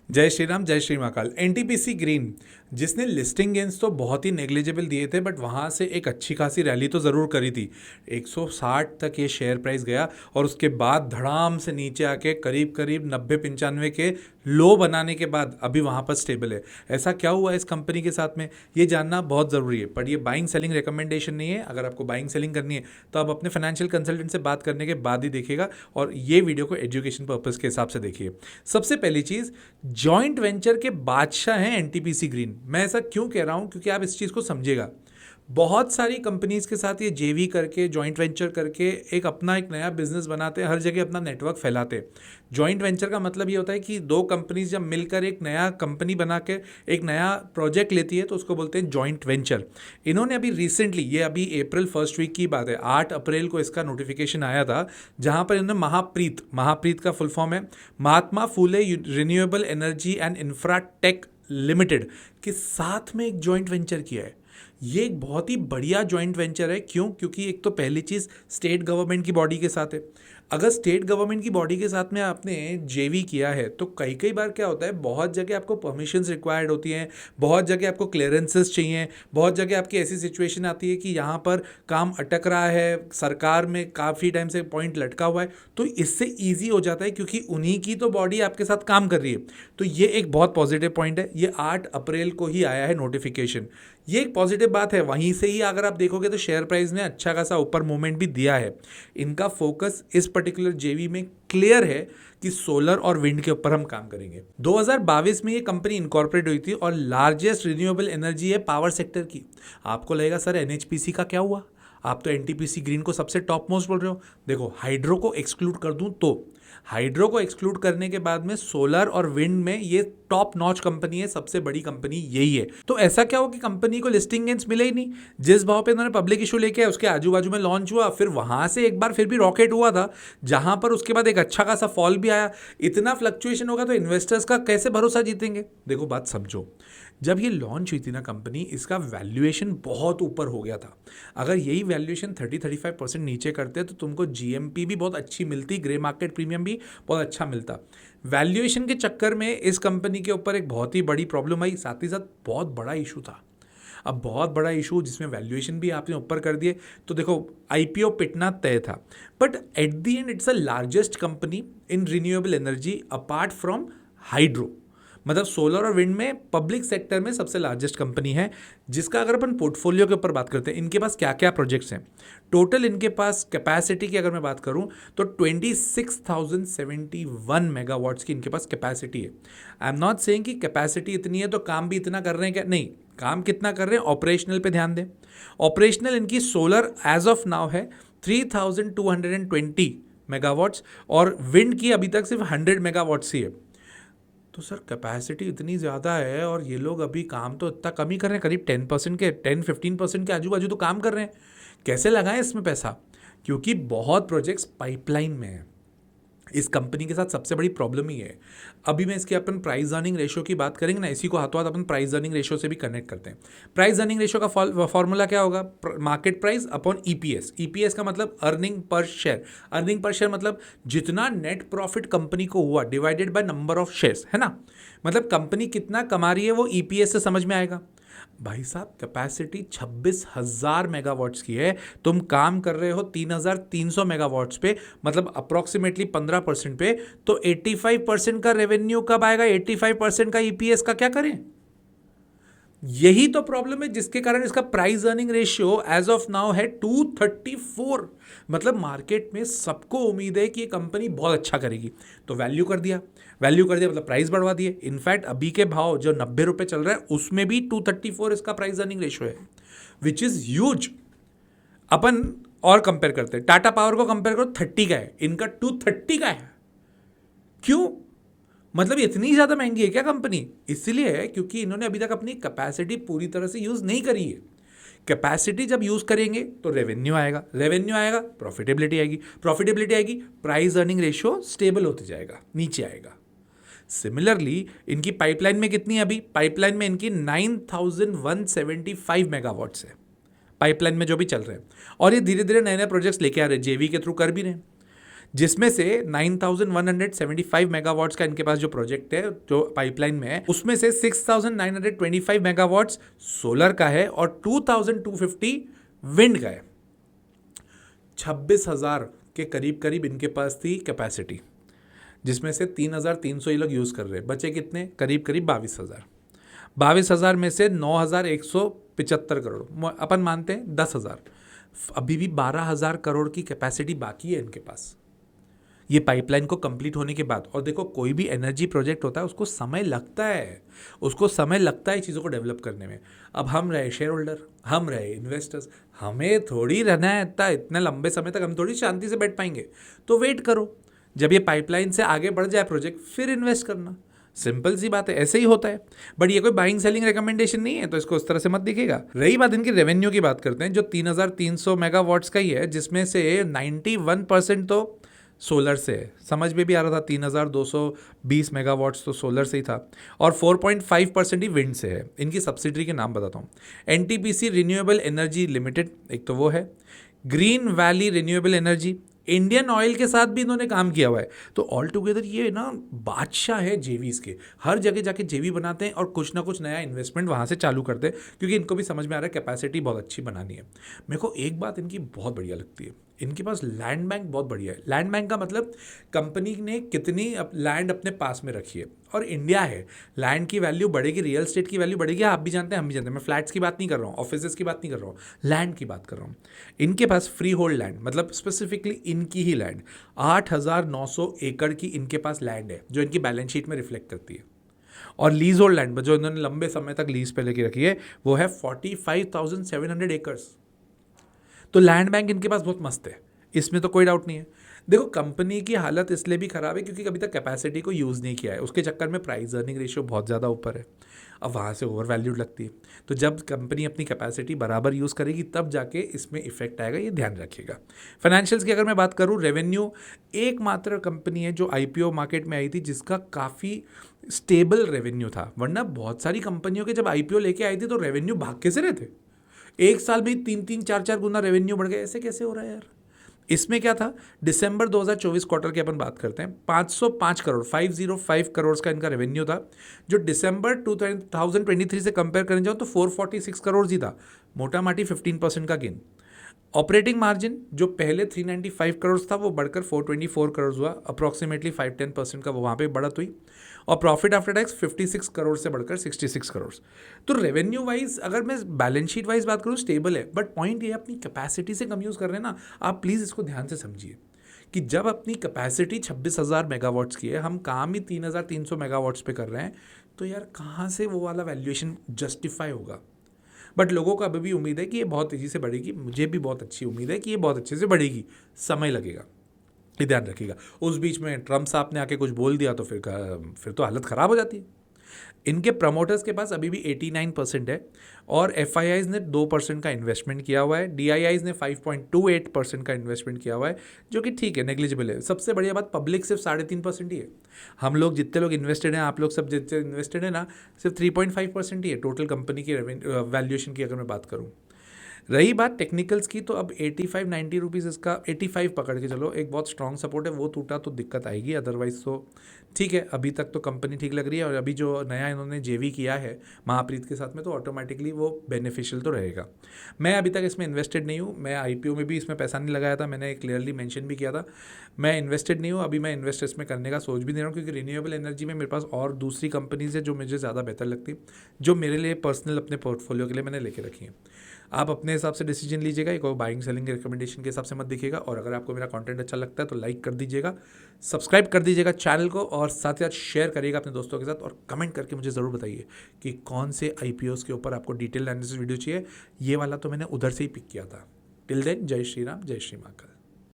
जय श्री राम, जय Shri Mahakal. NTPC green जिसने लिस्टिंग गेंस तो बहुत ही नेग्लिजिबल दिए थे, बट वहाँ से एक अच्छी खासी रैली तो ज़रूर करी थी। 160 तक ये शेयर प्राइस गया और उसके बाद धड़ाम से नीचे आके करीब करीब 90-95 के लो बनाने के बाद अभी वहाँ पर स्टेबल है। ऐसा क्या हुआ इस कंपनी के साथ में, ये जानना बहुत ज़रूरी है। पर ये बाइंग सेलिंग रिकमेंडेशन नहीं है। अगर आपको बाइंग सेलिंग करनी है तो आप अपने फाइनेंशियल कंसल्टेंट से बात करने के बाद ही देखिएगा, और ये वीडियो को एजुकेशन पर्पज़ के हिसाब से देखिए। सबसे पहली चीज़, जॉइंट वेंचर के बादशाह हैं एनटीपीसी ग्रीन। मैं ऐसा क्यों कह रहा हूं, क्योंकि आप इस चीज़ को समझिएगा। बहुत सारी कंपनीज के साथ ये जेवी करके, जॉइंट वेंचर करके एक नया बिजनेस बनाते हैं, हर जगह अपना नेटवर्क फैलाते हैं। जॉइंट वेंचर का मतलब ये होता है कि दो कंपनीज जब मिलकर एक नया कंपनी बना के एक नया प्रोजेक्ट लेती है तो उसको बोलते हैं जॉइंट वेंचर। इन्होंने अभी रिसेंटली, ये अभी अप्रैल फर्स्ट वीक की बात है, 8 अप्रैल को इसका नोटिफिकेशन आया था, जहां पर इन्होंने महाप्रीत का फुल फॉर्म है Mahatma Phule Renewable Energy and Infratech Limited के साथ में एक जॉइंट वेंचर किया है। ये एक बहुत ही बढ़िया जॉइंट वेंचर है। क्यों? क्योंकि एक तो पहली चीज़ स्टेट गवर्नमेंट की बॉडी के साथ है। अगर स्टेट गवर्नमेंट की बॉडी के साथ में आपने जेवी किया है तो कई कई बार क्या होता है, बहुत जगह आपको परमिशंस रिक्वायर्ड होती हैं, बहुत जगह आपको क्लियरेंसेस चाहिए, बहुत जगह आपकी ऐसी सिचुएशन आती है कि यहाँ पर काम अटक रहा है, सरकार में काफ़ी टाइम से पॉइंट लटका हुआ है, तो इससे ईजी हो जाता है क्योंकि उन्हीं की तो बॉडी आपके साथ काम कर रही है। तो ये एक बहुत पॉजिटिव पॉइंट है। ये 8 अप्रैल को ही आया है नोटिफिकेशन। ये एक पॉजिटिव बात है। वहीं से ही अगर आप देखोगे तो शेयर प्राइस ने अच्छा खासा ऊपर मूवमेंट भी दिया है। इनका फोकस इस पर्टिकुलर जेवी में क्लियर है कि सोलर और विंड के ऊपर हम काम करेंगे। 2022 में ये कंपनी इनकॉर्पोरेट हुई थी और लार्जेस्ट रिन्यूएबल एनर्जी है पावर सेक्टर की। आपको लगेगा सर एनएचपीसी का क्या हुआ, आप तो एनटीपीसी ग्रीन को सबसे टॉप मोस्ट बोल रहे हो। देखो, हाइड्रो को एक्सक्लूड कर दूं तो हाइड्रो को एक्सक्लूड करने के बाद में सोलर और विंड में ये टॉप नॉच कंपनी है, सबसे बड़ी कंपनी यही है। तो ऐसा क्या हो कि कंपनी को लिस्टिंग गेंस मिले ही नहीं। जिस भाव पे इन्होंने पब्लिक इशू लेके आए उसके आजू बाजू में लॉन्च हुआ, फिर वहां से एक बार फिर भी रॉकेट हुआ था, जहां पर उसके बाद एक अच्छा खासा फॉल भी आया। इतना फ्लक्चुएशन होगा तो इन्वेस्टर्स का कैसे भरोसा जीतेंगे। देखो बात समझो, जब ये लॉन्च हुई थी ना कंपनी, इसका वैल्यूएशन बहुत ऊपर हो गया था। अगर यही वैल्यूएशन 30-35% नीचे करते तो तुमको जीएमपी भी बहुत अच्छी मिलती, ग्रे मार्केट प्रीमियम भी बहुत अच्छा मिलता। वैल्यूएशन के चक्कर में इस कंपनी के ऊपर एक बहुत ही बड़ी प्रॉब्लम आई, साथ ही साथ बहुत बड़ा इशू था। अब बहुत बड़ा इशू जिसमें वैल्यूएशन भी आपने ऊपर कर दिए, तो देखो आईपीओ पिटना तय था। But at the end it's a largest company in renewable energy apart from hydro. मतलब सोलर और विंड में पब्लिक सेक्टर में सबसे लार्जेस्ट कंपनी है। जिसका अगर अपन पोर्टफोलियो के ऊपर बात करते हैं, इनके पास क्या क्या प्रोजेक्ट्स हैं, टोटल इनके पास कैपेसिटी की अगर मैं बात करूं तो 26,071 मेगावाट्स की इनके पास कैपेसिटी है। आई एम नॉट सेइंग कि कैपेसिटी इतनी है तो काम भी इतना कर रहे हैं, क्या नहीं, काम कितना कर रहे हैं, ऑपरेशनल पे ध्यान दें। ऑपरेशनल इनकी सोलर एज ऑफ नाउ है 3,220 मेगावाट्स और विंड की अभी तक सिर्फ 100 मेगावाट्स ही है। तो सर कैपेसिटी इतनी ज़्यादा है और ये लोग अभी काम तो इतना कम ही कर रहे हैं, करीब 10% के 10-15% के आजू बाजू तो काम कर रहे हैं। कैसे लगाएं इसमें पैसा? क्योंकि बहुत प्रोजेक्ट्स पाइपलाइन में हैं। इस कंपनी के साथ सबसे बड़ी प्रॉब्लम ही है। अभी मैं इसकी अपन प्राइस अर्निंग रेशियो की बात करेंगे ना, इसी को हाथों हाथ अपन प्राइस अर्निंग रेशियो से भी कनेक्ट करते हैं। प्राइस अर्निंग रेशियो का फॉर्मूला क्या होगा? Market price upon EPS. EPS का मतलब earning per share. Earning per share मतलब जितना नेट प्रॉफिट कंपनी को हुआ divided by number of shares, है ना। मतलब कंपनी कितना कमा रही है वो ईपीएस से समझ में आएगा। भाई साहब कैपेसिटी 26,000 मेगावाट्स की है, तुम काम कर रहे हो 3,300 मेगावाट्स पे, मतलब अप्रॉक्सीमेटली 15% पे, तो 85% का रेवेन्यू कब आएगा? 85% का ईपीएस का क्या करें? यही तो प्रॉब्लम है जिसके कारण इसका price earning ratio as of now है 234। मतलब मार्केट में सबको उम्मीद है कि ये कंपनी बहुत अच्छा करेगी, तो वैल्यू कर दिया मतलब प्राइस बढ़वा दिए। इनफैक्ट अभी के भाव जो 90 रुपए चल रहा है उसमें भी 234 इसका प्राइस अर्निंग रेशियो है, विच इज ह्यूज। अपन और कंपेयर करते हैं, टाटा पावर को कंपेयर करो 30 का है, इनका 230 का है। क्यों? मतलब इतनी ज़्यादा महंगी है क्या कंपनी? इसलिए है क्योंकि इन्होंने अभी तक अपनी कैपेसिटी पूरी तरह से यूज़ नहीं करी है। कैपेसिटी जब यूज़ करेंगे तो रेवेन्यू आएगा, प्रॉफिटेबिलिटी आएगी, प्राइस अर्निंग रेशियो स्टेबल होते जाएगा, नीचे आएगा। सिमिलरली इनकी पाइपलाइन में कितनी है? अभी पाइपलाइन में इनकी 9,175 मेगावाट्स है, पाइपलाइन में जो भी चल रहे हैं, और ये धीरे धीरे नए नए प्रोजेक्ट्स लेके आ रहे हैं, जेवी के थ्रू कर भी रहे हैं। जिसमें से 9175 मेगावाट्स का इनके पास जो प्रोजेक्ट है जो पाइपलाइन में है, उसमें से 6925 मेगावाट्स सोलर का है और 2250 विंड का है। 26,000 के करीब करीब इनके पास थी कैपेसिटी, जिसमें से 3,300 ये लोग यूज़ कर रहे हैं। बचे कितने? करीब करीब 22,000। 22,000 में से 9,175 करोड़, अपन मानते हैं 10,000, अभी भी 12,000 करोड़ की कैपेसिटी बाकी है इनके पास ये पाइपलाइन को कंप्लीट होने के बाद। और देखो, कोई भी एनर्जी प्रोजेक्ट होता है उसको समय लगता है, चीज़ों को डेवलप करने में। अब हम रहे शेयर होल्डर, हम रहे इन्वेस्टर्स, हमें थोड़ी रहना है इतने लंबे समय तक, हम थोड़ी शांति से बैठ पाएंगे। तो वेट करो, जब ये पाइपलाइन से आगे बढ़ जाए प्रोजेक्ट, फिर इन्वेस्ट करना। सिंपल सी बात है, ऐसे ही होता है। बट ये कोई बाइंग सेलिंग रिकमेंडेशन नहीं है, तो इसको उस तरह से मत दिखेगा। रही बात इनकी रेवेन्यू की, बात करते हैं, जो 3,300 मेगावाट्स का ही है, जिसमें से 91% तो सोलर से है। समझ में भी आ रहा था, 3,220 मेगावाट्स तो सोलर से ही था, और 4.5% ही विंड से है। इनकी सब्सिडरी के नाम बताता हूँ। एनटीपीसी रिन्यूएबल एनर्जी लिमिटेड, एक तो वो है। Green valley renewable energy, Indian oil के साथ भी इन्होंने काम किया हुआ है। तो ऑल टुगेदर ये ना बादशाह है जेवीज के, हर जगह जाके जेवी बनाते हैं और कुछ ना कुछ नया इन्वेस्टमेंट वहाँ से चालू करते हैं, क्योंकि इनको भी समझ में आ रहा है कैपेसिटी बहुत अच्छी बनानी है। मेरे को एक बात इनकी बहुत बढ़िया लगती है, इनके पास लैंड बैंक बहुत बढ़िया है। लैंड बैंक का मतलब कंपनी ने कितनी लैंड अपने पास में रखी है, और इंडिया है, लैंड की वैल्यू बढ़ेगी, रियल एस्टेट की वैल्यू बढ़ेगी। आप भी जानते हैं, हम भी जानते हैं। मैं फ्लैट्स की बात नहीं कर रहा हूँ, ऑफिसेस की बात नहीं कर रहा हूँ, लैंड की बात कर रहा हूँ। इनके पास फ्री होल्ड लैंड, मतलब स्पेसिफिकली इनकी ही लैंड 8,900 एकड़ की इनके पास लैंड है, जो इनकी बैलेंस शीट में रिफ्लेक्ट करती है। और लीज होल्ड लैंड जो इन्होंने लंबे समय तक लीज पे लेके रखी है, वो है 45,700 एकर्स। तो लैंड बैंक इनके पास बहुत मस्त है, इसमें तो कोई डाउट नहीं है। देखो, कंपनी की हालत इसलिए भी खराब है क्योंकि कभी तक कैपेसिटी को यूज़ नहीं किया है, उसके चक्कर में प्राइस अर्निंग रेशियो बहुत ज़्यादा ऊपर है। अब वहाँ से ओवर वैल्यूड लगती है। तो जब कंपनी अपनी कैपेसिटी बराबर यूज़ करेगी, तब जाके इसमें इफेक्ट आएगा, ये ध्यान रखिएगा। फाइनेंशियल्स की अगर मैं बात करूँ, रेवेन्यू एकमात्र कंपनी है जो IPO मार्केट में आई थी जिसका काफ़ी स्टेबल रेवेन्यू था। वरना बहुत सारी कंपनियों के जब IPO लेके आई थी तो रेवेन्यू भाग के से रहे थे, एक साल में 3-3, 4-4 गुना रेवेन्यू बढ़ गए। ऐसे कैसे हो रहा है यार? इसमें क्या था, दिसंबर 2024 क्वार्टर की अपन बात करते हैं, 505 करोड़ 505 करोड़ का इनका रेवेन्यू था, जो दिसंबर 2023 से कंपेयर करने जाओ तो 446 करोड़ ही था, मोटा माटी 15% का गेन। ऑपरेटिंग मार्जिन जो पहले 395 करोड़ था वो बढ़कर 424 करोड़ हुआ, अप्रॉक्सीमेटली 5-10% का वो वहाँ पे बढ़त हुई। और प्रॉफिट आफ्टर टैक्स 56 करोड़ से बढ़कर 66 करोड़। तो रेवेन्यू वाइज अगर मैं बैलेंस शीट वाइज बात करूँ, स्टेबल है। बट पॉइंट ये, अपनी कैपेसिटी से कम यूज़ कर रहे हैं ना आप, प्लीज़ इसको ध्यान से समझिए कि जब अपनी कैपेसिटी 26,000 मेगावाट्स की है, हम काम ही 3,300 मेगावाट्स पे कर रहे हैं, तो यार कहाँ से वो वाला वैल्यूएशन जस्टिफाई होगा। बट लोगों को अभी भी उम्मीद है कि ये बहुत तेज़ी से बढ़ेगी, मुझे भी बहुत अच्छी उम्मीद है कि ये बहुत अच्छे से बढ़ेगी, समय लगेगा, ये ध्यान रखिएगा। उस बीच में ट्रम्प साहब ने आके कुछ बोल दिया तो फिर तो हालत ख़राब हो जाती है। इनके प्रमोटर्स के पास अभी भी 89% है, और FIIs ने 2% का इन्वेस्टमेंट किया हुआ है, DIIs ने 5.28% का इन्वेस्टमेंट किया हुआ है, जो कि ठीक है, नेग्लिजिबल है। सबसे बढ़िया बात, पब्लिक सिर्फ 3.5% ही है। हम लोग जितने लोग इन्वेस्टेड हैं, आप लोग सब जितने इन्वेस्टेड हैं ना, सिर्फ 3.5% ही है टोटल कंपनी की वैल्यूएशन की अगर मैं बात करूँ। रही बात टेक्निकल्स की, तो अब 85-90 रुपीज़ इसका, 85 पकड़ के चलो, एक बहुत स्ट्रॉन्ग सपोर्ट है, वो टूटा तो दिक्कत आएगी। अदरवाइज तो ठीक है, अभी तक तो कंपनी ठीक लग रही है। और अभी जो नया इन्होंने JV किया है महाप्रीत के साथ में, तो ऑटोमेटिकली वो बेनिफिशियल तो रहेगा। मैं अभी तक इसमें इन्वेस्टेड नहीं हूँ, मैं IPO में भी इसमें पैसा नहीं लगाया था, मैंने क्लियरली मेंशन भी किया था, मैं इन्वेस्टेड नहीं हूँ। अभी मैं इन्वेस्ट इसमें करने का सोच भी नहीं रहा हूँ, क्योंकि रिन्यूएबल एनर्जी में मेरे पास और दूसरी कंपनीज है जो मुझे ज़्यादा बेहतर लगती है, जो मेरे लिए पर्सनल अपने पोर्टफोलियो के लिए मैंने लेके रखी है। आप अपने हिसाब से डिसीजन लीजिएगा, एक और बाइंग सेलिंग रिकमेंडेशन के हिसाब से मत दिखेगा। और अगर आपको मेरा कंटेंट अच्छा लगता है तो लाइक कर दीजिएगा, सब्सक्राइब कर दीजिएगा चैनल को, और साथ ही साथ शेयर करिएगा अपने दोस्तों के साथ, और कमेंट करके मुझे ज़रूर बताइए कि कौन से IPOs के ऊपर आपको डिटेल एनालिसिस वीडियो चाहिए। ये वाला तो मैंने उधर से ही पिक किया था। टिल देन, जय श्री राम, जय श्री महाकाल।